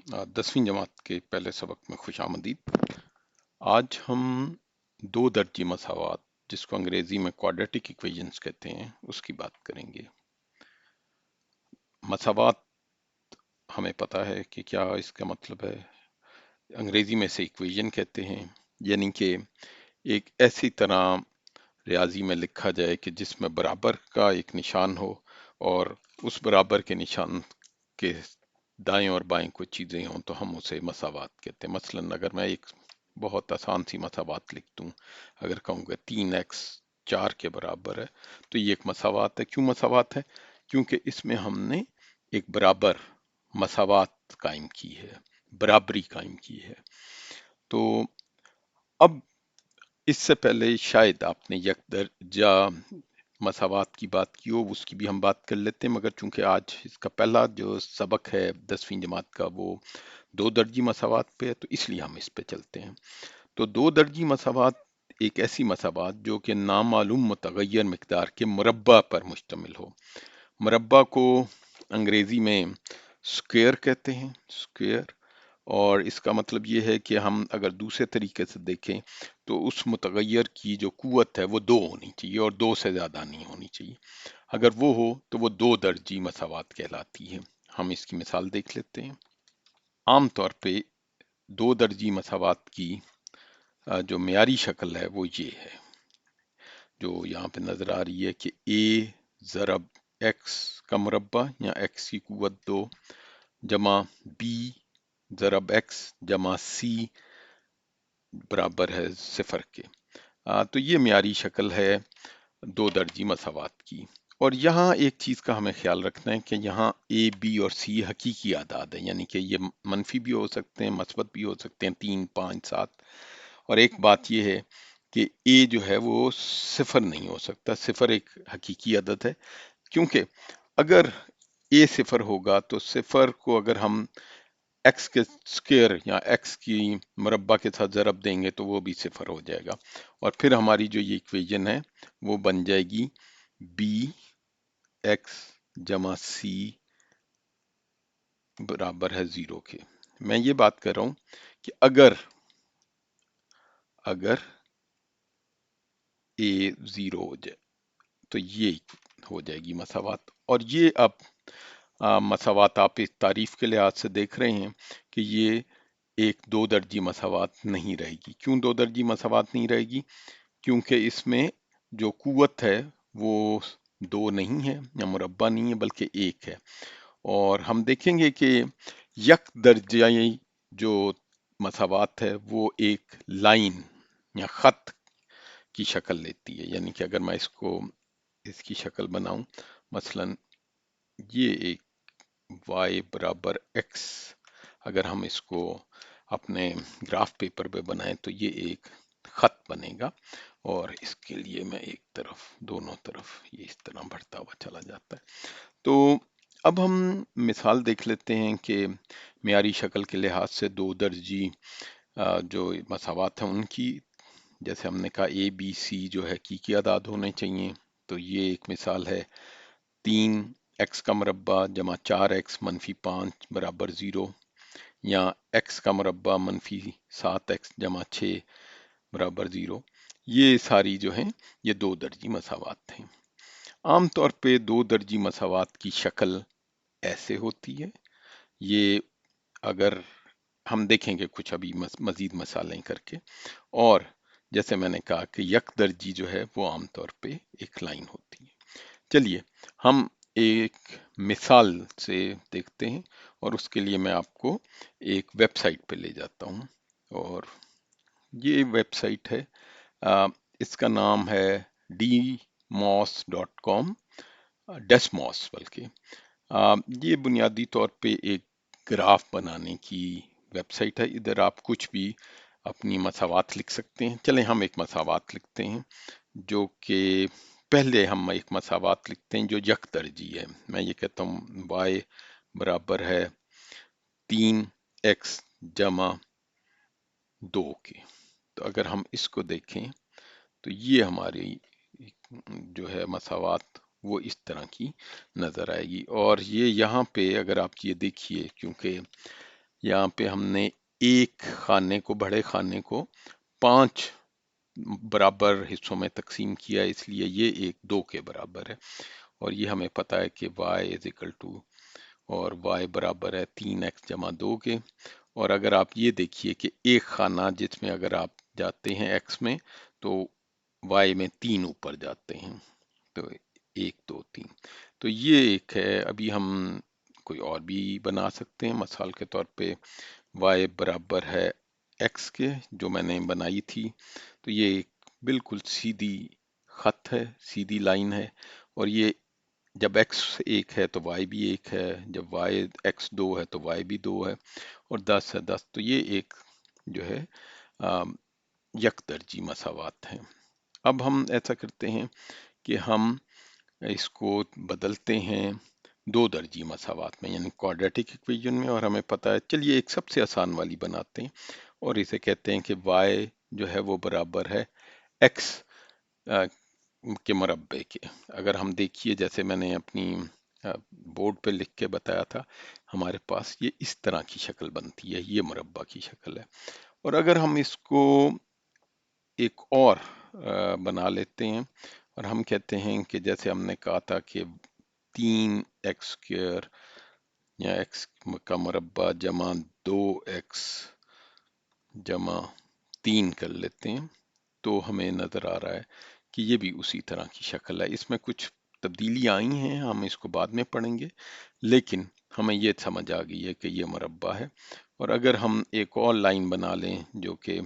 10वीं जमात के पहले सबक में खुश आमदीद। आज हम दो दर्जी मसावात, जिसको अंग्रेजी में क्वाड्रेटिक इक्वेशंस कहते हैं, उसकी बात करेंगे। मसावात हमें पता है कि क्या इसका मतलब है। अंग्रेजी में से इक्वेशन कहते हैं, यानी कि एक ऐसी तरह रियाजी में लिखा जाए कि जिसमें बराबर का एक निशान हो और उस बराबर के निशान के दाएं और बाएं कुछ चीजें हों तो हम उसे मसावात कहते हैं। मसलन अगर मैं एक बहुत आसान सी मसावात लिख दूं, अगर कहूँगा 3x 4 के बराबर है, तो ये एक मसावात है। क्यों मसावात है? क्योंकि इसमें हमने एक बराबर मसावात कायम की है, बराबरी कायम की है। तो अब इससे पहले शायद आपने यकदर्जा मसावात की बात की हो, उसकी भी हम बात कर लेते हैं, मगर चूंकि आज इसका पहला जो सबक है 10वीं जमात का वो दो दर्जी मसावात पे है, तो इसलिए हम इस पे चलते हैं। तो दो दर्जी मसावात एक ऐसी मसावात जो कि नामालूम मुतगय्यर मिकदार के मुरब्बा पर मुश्तमिल हो। मुरब्बा को अंग्रेजी में स्क्वायर कहते हैं, स्क्वायर। और इसका मतलब ये है कि हम अगर दूसरे तरीके से देखें तो उस मुतगय्यर की जो कुव्वत है वो दो होनी चाहिए और दो से ज्यादा नहीं होनी चाहिए। अगर वो हो तो वो दो दर्जी मसावात कहलाती है। हम इसकी मिसाल देख लेते हैं। आम तौर पे दो दर्जी मसावात की जो मियारी शक्ल है वो ये है, जो यहाँ पे नजर आ रही है कि a ज़रब x का मुरब्बा या x की कुव्वत दो जमा b ज़रब x जमा c बराबर है 0 के। तो ये मियारी शक्ल है दो दर्जी मसावात की। और यहाँ एक चीज का हमें ख्याल रखना है कि यहाँ ए बी और सी हकीकी आदाद है, यानी कि ये मनफी भी हो सकते हैं, मस्बत भी हो सकते हैं, 3 5 7। और एक बात ये है कि ए जो है वो 0 नहीं हो सकता। 0 एक हकीकी अदद है, क्योंकि अगर ए 0 होगा तो 0 को अगर हम एक्स के स्क्वायर या एक्स की मुरब्बा के साथ ज़रब देंगे तो वो भी 0 हो जाएगा। और फिर हमारी जो ये इक्वेशन है वो बन जाएगी बी एक्स जमा सी बराबर है 0 के। मैं ये बात कर रहा हूं कि अगर अगर ए 0 हो जाए तो ये हो जाएगी मसावात। और ये अब मसावात आप इस तारीफ के लिहाज से देख रहे हैं कि ये एक दो दर्जी मसावात नहीं रहेगी। क्यों दो दर्जी मसावात नहीं रहेगी? क्योंकि इसमें जो कुव्वत है वो दो नहीं है या मुरब्बा नहीं है बल्कि एक है। और हम देखेंगे कि यक दर्जाई जो मसावात है वो एक लाइन या खत की शक्ल लेती है। यानी कि अगर मैं इसकी शक्ल बनाऊं, मसलन ये एक y बराबर x, अगर हम इसको अपने ग्राफ पेपर पे बनाएं तो ये एक खत बनेगा। और इसके लिए मैं एक तरफ दोनों तरफ ये इस तरह बढ़ता हुआ चला जाता है। तो अब हम मिसाल देख लेते हैं कि मियारी शक्ल के लिहाज से दो दर्जी जो मसावात हैं उनकी, जैसे हमने कहा ए बी सी जो है की आदाद होने चाहिए। तो ये एक मिसाल है 3x का मुरब्बा जमा 4x मनफी 5 बराबर 0, या x का मुरब्बा मनफी 7x जमा 6 बराबर 0। ये सारी जो हैं ये दो दर्जी मसावात हैं। आमतौर पे दो दर्जी मसावात की शक्ल ऐसे होती है। ये अगर हम देखेंगे कुछ अभी मजीद मसालें करके। और जैसे मैंने कहा कि यक दर्जी जो है वो आमतौर पे एक लाइन होती है। चलिए हम एक मिसाल से देखते हैं, और उसके लिए मैं आपको एक वेबसाइट पे ले जाता हूँ। और ये वेबसाइट है, इसका नाम है dmos.com, डेस्मॉस बल्कि। ये बुनियादी तौर पे एक ग्राफ बनाने की वेबसाइट है। इधर आप कुछ भी अपनी मसावात लिख सकते हैं। चलें हम एक मसावात लिखते हैं, जो कि पहले हम एक मसावात लिखते हैं जो यक दर्जी है। मैं ये कहता हूँ y बराबर है 3x जमा 2 के। तो अगर हम इसको देखें तो ये हमारी जो है मसावात वो इस तरह की नजर आएगी। और ये यहाँ पे अगर आप ये देखिए, क्योंकि यहाँ पे हमने एक खाने को, बड़े खाने को 5 बराबर हिस्सों में तकसीम किया, इसलिए ये एक 2 के बराबर है। और ये हमें पता है कि y इज इक्वल टू, और y बराबर है 3x जमा 2 के। और अगर आप ये देखिए कि एक खाना जिसमें अगर आप जाते हैं x में तो y में 3 ऊपर जाते हैं, तो 1 2 3। तो ये एक है। अभी हम कोई और भी बना सकते हैं। मिसाल के तौर पे y बराबर है x के, जो मैंने बनाई थी। तो ये एक बिल्कुल सीधी खत है, सीधी लाइन है। और ये जब x 1 है तो y भी 1 है, जब x 2 है तो y भी 2 है, और 10 है 10। तो ये एक जो है यकदर्जी मसावात है। अब हम ऐसा करते हैं कि हम इसको बदलते हैं दो दर्जी मसावात में, यानी क्वाड्रेटिक इक्वेशन में। और हमें पता है, चलिए एक सबसे आसान वाली बनाते हैं और इसे कहते हैं कि y जो है वो बराबर है x के मुरब्बे के। अगर हम देखिए, जैसे मैंने अपनी बोर्ड पे लिख के बताया था, हमारे पास ये इस तरह की शक्ल बनती है, ये मुरब्बा की शक्ल है। और अगर हम इसको एक और बना लेते हैं और हम कहते हैं कि जैसे हमने कहा था कि 3x² या x का मुरब्बा जमा 2x जमा 3 कर लेते हैं, तो हमें नजर आ रहा है कि ये भी उसी तरह की शक्ल है। इसमें कुछ तब्दीली आई हैं, हम इसको बाद में पढ़ेंगे, लेकिन हमें ये समझ आ गई है कि ये मुरब्बा है। और अगर हम एक और लाइन बना लें जो कि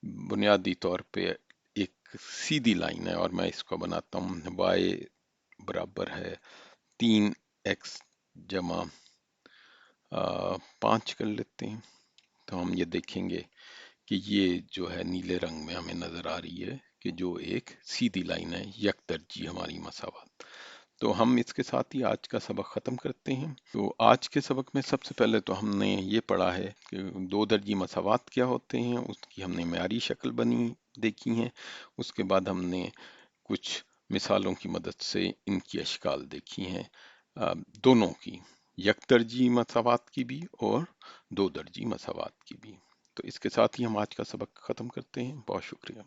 बुनियादी तौर पे एक सीधी लाइन है, और मैं इसको बनाता हूँ y बराबर है 3x जमा 5 कर लेते हैं, तो हम ये देखेंगे कि ये जो है नीले रंग में हमें नजर आ रही है कि जो एक सीधी लाइन है, यकदर्जी हमारी मसावत। तो हम इसके साथ ही आज का सबक ख़त्म करते हैं। तो आज के सबक में सबसे पहले तो हमने ये पढ़ा है कि दो दर्जी मसावात क्या होते हैं, उसकी हमने मेयारी शक्ल बनी देखी है। उसके बाद हमने कुछ मिसालों की मदद से इनकी अशकाल देखी हैं, दोनों की, एक दर्जी मसावात की भी और दो दर्जी मसावात की भी। तो इसके साथ ही हम आज का सबक ख़त्म करते हैं। बहुत शुक्रिया।